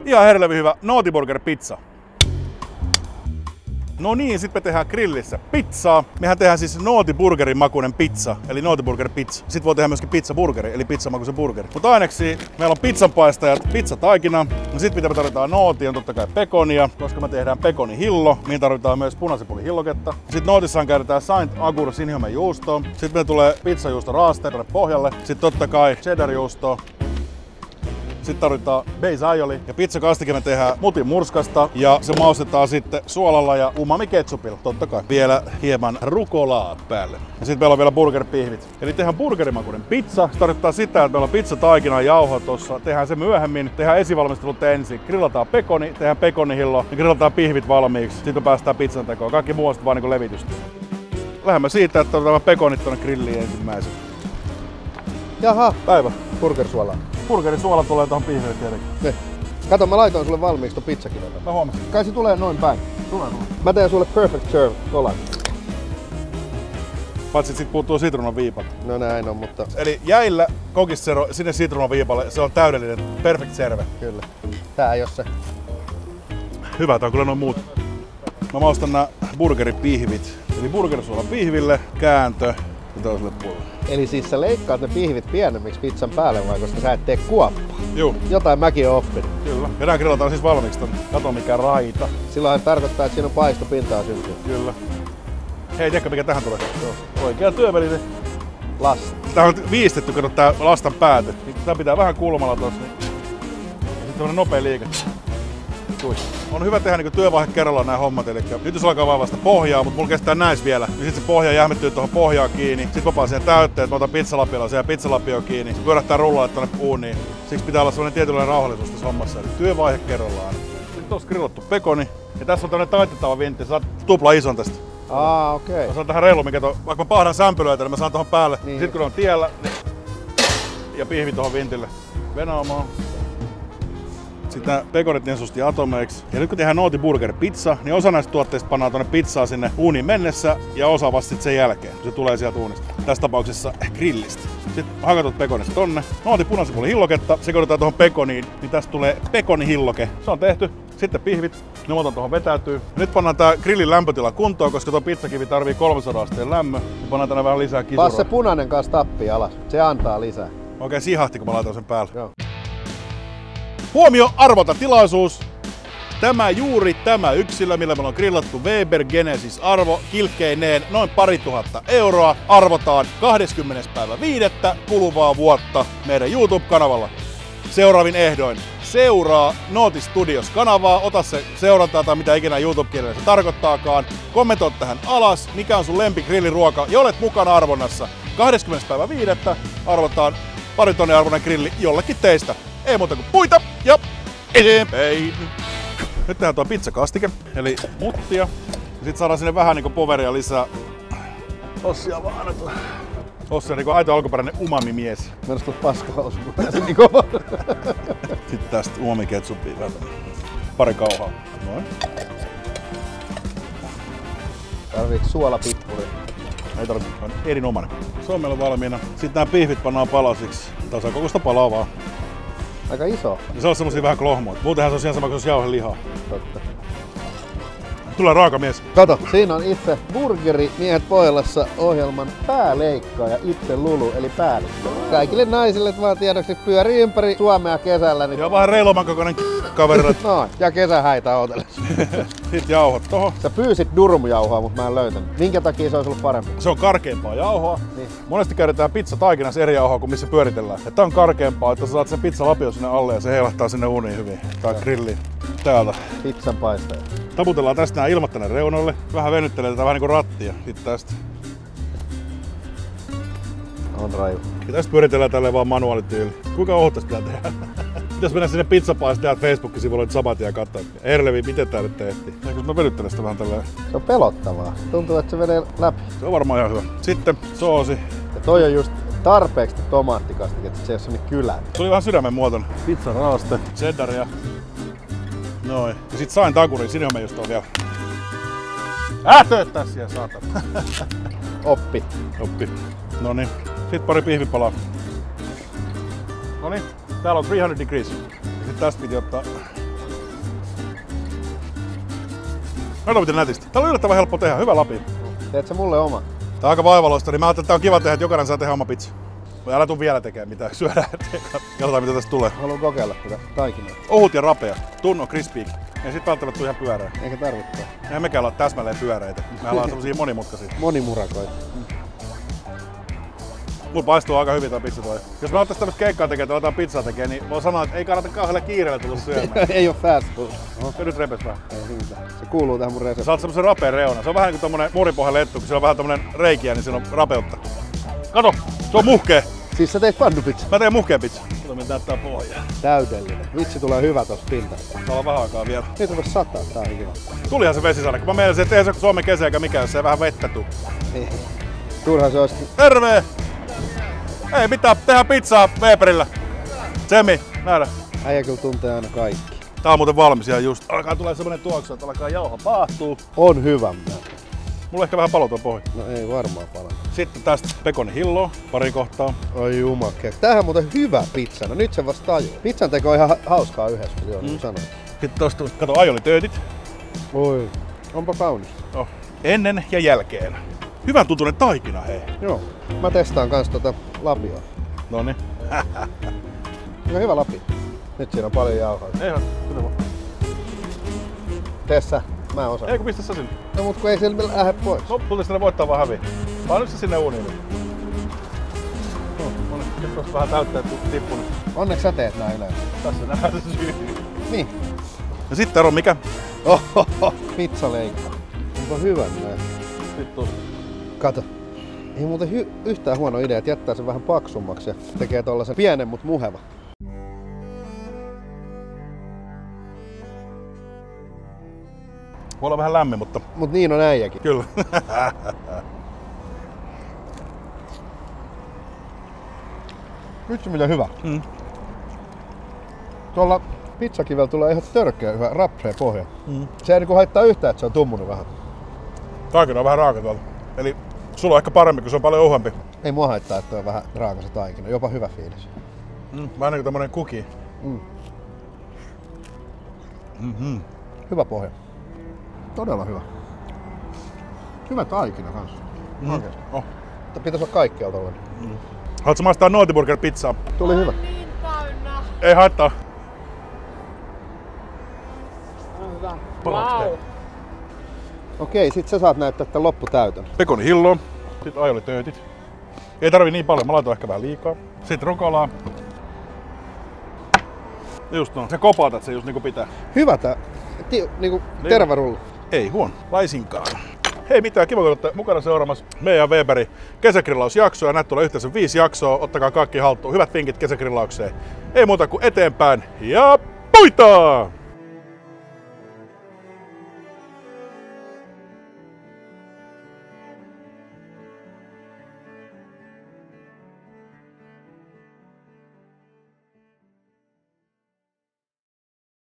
Ihan herlevin hyvä Nootiburger pizza. No niin, sit me tehdään grillissä pizzaa. Mehän tehdään siis Nootiburgerin makuinen pizza, eli Nootiburger pizza. Sitten voi tehdä myöskin pizzaburgeri, eli pizzamakuisen burgeri. Mutta aineksi meillä on pizzanpaistajat, pizzataikina. No sit mitä me tarvitaan nootia, on totta kai pekonia, koska me tehdään pekonihillo, mihin tarvitaan myös punaisipulihilloketta. Sitten nootissaan käytetään Saint Agur sinihome juustoa. Sitten meillä tulee pizzajuusto raaste tänne pohjalle. Sitten totta kai cheddar juustoa. Sitten tarvitaan base aioli ja pizzakastike me tehdään mutin murskasta ja se maustetaan sitten suolalla ja umami ketsupilla, totta kai. Vielä hieman rukolaa päälle. Ja sitten meillä on vielä burgerpihvit. Eli tehdään burgerimakuinen pizza. Se tarkoittaa sitä, että meillä on pizzataikina jauho tossa. Tehdään se myöhemmin. Tehdään esivalmistelut ensin. Grillataan pekoni, tehdään pekonihillo ja grillataan pihvit valmiiksi. Sitten me päästään pizzan tekoon. Kaikki muu on vaan niinku levitystä. Lähdemme siitä, että otetaan pekonit tonne grilliin ensimmäisenä. Jaha, Päivä. burgersuolaa. Burgerisuola tulee tuohon pihville tietenkin. Ne. Kato, mä laitoin sulle valmiiksi ton pizzakin. Mä huomasin. Kai se tulee noin päin. Tulee. Mä teen sulle perfect serve kolan. Paitsi sit puuttuu sitruunaviipat. No näin on, mutta Eli jäillä kokissero sinne sitruunaviipalle, se on täydellinen perfect serve. kyllä. Tää ei oo se. Hyvä, tää on kyllä noin muut. Mä maustan nää burgeripihvit. Eli burgerisuola pihville, kääntö ja toiselle puolelle. Eli siis sä leikkaat ne pihvit pienemmiksi pizzan päälle vai koska sä et tee kuoppaa? Juu, Jotain mäkin oon oppinut. kyllä. Ja nää grillataan siis valmiiksi tonne. Kato mikä raita. Silloin tarkoittaa, että siinä on paistopintaa syntyy. Kyllä. Hei, tiedätkö mikä tähän tulee? Oikea työväline. Lasta. Tää on viistetty, kato tää lastan pääte. Tää pitää vähän kulmalla tossa. Niin. Ja sitten tämmönen nopea liike. On hyvä tehdä niin työvaihe kerrallaan nämä hommat, eli nyt jos alkaa vaan vasta pohjaa, mutta mulla kestää näis vielä, niin sit se pohja jähmettyy tuohon pohjaan kiinni, sit mä paan siihen täytteen, että mä otan pizzalapilla ja pizzalapio kiinni, se pyörähtää rullalle tonne uuniin. Siksi pitää olla sellainen tietynlainen rauhallisuus tässä hommassa, eli työvaihe kerrallaan. Sitten tossa grillattu pekoni, ja tässä on tämmönen taitettava vintti, sä saat tupla ison tästä. Okei. Mä saan tähän reilu, mikä vaikka mä pahdan sämpylöitä, niin mä saan tohon päälle. Niin. Sit kun ne on tiellä, niin ja pihvi tohon vintille. Venaamaan. Sitten nää pekonit niin sanotusti atomeiksi. Ja nyt kun tehdään Nootiburger pizza, niin osa näistä tuotteista pannaan tonne pizzaa sinne uuniin mennessä ja osa vasta sit sen jälkeen, kun se tulee sieltä uunista. Tässä tapauksessa grillistä. Sitten hakatut pekonit tonne. Nooti punaisipulin hilloketta, sekoitetaan tuohon pekoniin, niin tästä tulee pekonihilloke. Se on tehty. Sitten pihvit, ne otan tuohon vetäytyy. Nyt pannaan tää grillin lämpötila kuntoon, koska tuo pizzakivi tarvii 300 asteen lämmö. Ja pannaan tänne vähän lisää kisuraa. Paas se punainen kanssa tappi alas. Se antaa lisää. Okei, sihahti kun mä laitan sen päälle. Joo. Huomio, arvota tilaisuus. Tämä yksilö, millä meillä on grillattu Weber Genesis arvo kilkkeineen noin 2000 €, arvotaan 20.5. kuluvaa vuotta meidän YouTube-kanavalla. Seuraavin ehdoin. Seuraa Nooti Studios -kanavaa, ota se seurantaa tai mitä ikinä YouTube-kielellä se tarkoittaakaan. Kommentoi tähän alas, mikä on sun lempigrilliruoka ja olet mukana arvonnassa. 20.5. arvotaan 2 tonnin arvoinen grilli jollekin teistä. Ei muuta kuin puita ja eteenpäin. Nyt tehdään tuo pizzakastike, eli muttia. Ja sit saadaan sinne vähän niinku poveria lisää. Ossia vaan. Ossi on niinku aito alkuperäinen umami-mies. Mennäs tuot paskaa osu, kun pääsin niin kova. Sitten tästä umami-ketsuppia vähän. Pari kauhaa. Noin. Tarviiks suolapippuria? Ei tarvitse, on erinomainen. Se on meillä valmiina. Sitten nämä pihvit pannaan palasiksi. Tasakokoista palaa vaan. Aika iso. Ja se on semmosia vähän klohmoja. Muutenhan se on ihan sama kuin se jauhelihaa. Totta. Tulee raakamies. Kato, siinä on itse Burgeri Miehet Pohjolassa -ohjelman pääleikkaaja itse Lulu, eli päällikkö. Kaikille naisille vaan tiedoksi pyörii ympäri Suomea kesällä. Niin... Ja vähän reiloman kokoinen kaveri. Noin, ja kesähäitä ootellessa. Sitten jauhot tohon. Sä pyysit durmjauhoa, mutta mä en löytänyt. Minkä takia se olisi ollut parempi? Se on karkeampaa jauhoa. Niin. Monesti käytetään pizzataikinassa eri jauhoa kuin missä pyöritellään. Tää on karkeampaa, että sä saat sen pizzalapio sinne alle ja se heilahtaa sinne uuniin hyvin. Tai grilliin. Täältä. Pizzan paistaja. Taputellaan tästä nää ilmat tänne reunoille. Vähän venyttelee tätä vähän niinku rattia. Sitten tästä. On raju. Ja tästä pyöritellään tälleen vaan manuaalityyli. Kuinka ohut tästä pitää tehdä? Pitäis mennä sinne pizzapaistajan Facebook-sivulle nyt saman tien katsoa. Erlevi, miten tää nyt tehtiin? Eikö mä venyttelen sitä vähän tälleen? Se on pelottavaa. Tuntuu, että se menee läpi. Se on varmaan ihan hyvä. Sitten soosi. Ja toi on just tarpeeksi tomaattikastike, että se ei ole semmonen kylä. Se oli vähän sydämen muotoinen. Pizzan raaste, cheddaria. Noin. Ja sit sain takurin, sinne me just on vielä. Tööttää siellä, saatana. Oppi. Oppi. Noniin. Sit pari pihvipalaa. Noniin. Täällä on 300 degrees. Sitten tästä piti ottaa Kato miten nätisti. Tää on yllättävän helppo tehdä. Hyvä läpi. Teet sä mulle oma? Tää on aika vaivaloista, niin mä ajattelin, että tää on kiva tehdä, että jokainen saa tehdä oma pizza. Vai älä tuu vielä tekemään mitään, syödään. Katsotaan mitä tästä tulee. Haluan kokeilla tätä taikinaa. Ohut ja rapea. Tunno crispy. Ja sit välttämättä tuu ihan pyöreä. Eikä tarvitse. Eihän mekään olla täsmälleen pyöreitä. Me ollaan semmosia monimutkaisia. Monimurakoita. Mulla paistuu aika hyvin tää pizza toi. Jos me ottais tämmöstä keikkaa tekee, tai pizzaa tekee, niin voi sanoa, että ei kannata kauhealla kiireellä tulla syömään. Ei oo fast food. Se nyt repes vähän. Ei mitään. Se kuuluu tähän mun reseptiin. Saat semmosen rapeen reuna. Se on vähän kuin tommonen muuripohjan lettu, kun siellä on vähän tommonen reikiä, niin siinä on rapeutta. Kato, se on muhkea. Siis sä teit pannupizza? Mä teen muhkea pizza. Kato, miltä näyttää pohjaa. Täydellinen. Vitsi tulee hyvä tosta pintasta. Täällä on vähän aikaa vielä. Nyt rupes sataa, tää on kiva. Tulihan se vesisade, kun mä meinasin, että ei se Suomen kesä eikä mikään, jos ei vähän vettä tuu. Ei. Turha se olisi. Terve! Ei mitään, tehdään pizzaa Weberillä. Semi, nähdään. Äijä kyllä tuntee aina kaikki. Tää on muuten valmis ihan just. Alkaa tulee semmonen tuoksu, että alkaa jauha paahtuu. On hyvä. Mulla ehkä vähän palo tuo pohja. No ei varmaan paljon. Sitten tästä pekonin hilloa, pari kohtaa. Oi jumakke. Tämähän on muuten hyvä pizza. No nyt se vasta tajuu. Pizzan teko on ihan hauskaa yhdessä, joo, niin sanoin. Sitten tosta, kato aiolitöötit. Oi, onpa kaunis. Oh. Ennen ja jälkeen. Hyvän tuntunen taikina, hei. Joo. Mä testaan kans tota lapioa. Noniin. No hyvä lapi. Nyt siinä on paljon jauhaa. Eihän, kyllä vaan. Tee sä. Mä osaan. Eikö pistä sä sinne? No mut kun ei siellä lähde pois. No, tulisi sinne voittaa vaan häviä. Vaan nyt se sinne uuniin nyt. No, nyt tuossa vähän täytteet tippunut. Onneksi sä teet nää yleensä. Tässä nähdään se syy. Niin. Ja sitten on mikä? Ohoho, pizzaleikko. Onpa hyvä näin. Vittu. Kato. Ei muuten yhtään huono idea, että jättää sen vähän paksummaksi ja tekee tollasen pienen mut muheva. Voi olla vähän lämmin, mutta... Mut niin on äijäkin. Kyllä. Vitsi mitä hyvä. Tuolla pizzakivellä tulee ihan törkeä hyvä rapsea pohja. Se ei niinku haittaa yhtään, että se on tummunut vähän. Taikina on vähän raaka tuolta. Eli sulla on ehkä parempi, kun se on paljon ohuempi. Ei mua haittaa, että on vähän raaka se taikina. Jopa hyvä fiilis. Vähän niinku tämmönen kuki. Hyvä pohja. Todella hyvä. Hyvä taikina kans. Oikeesti. Oh. Pitäis olla kaikkea tollanen. Haluatko maistaa Nootiburger pizzaa? Tuli hyvä. Niin täynnä. Ei haittaa. On hyvä. Wow. Okei, sit sä saat näyttää tän lopputäytön. Pekonin hilloa. Sitten aiolitöötit. Ei tarvii niin paljon, mä laitoin ehkä vähän liikaa. Sitten rukolaa. Just no. Se kopautat se just niinku pitää. Hyvä tää. Niinku tervarullu. Ei huono. Laisinkaan. Hei mitään, kiva kun olette mukana seuraamassa meidän Weberin kesägrillausjaksoa. Näitä tulee yhteensä 5 jaksoa. Ottakaa kaikki haltuun. Hyvät vinkit kesägrillaukseen. Ei muuta kuin eteenpäin ja puitaa!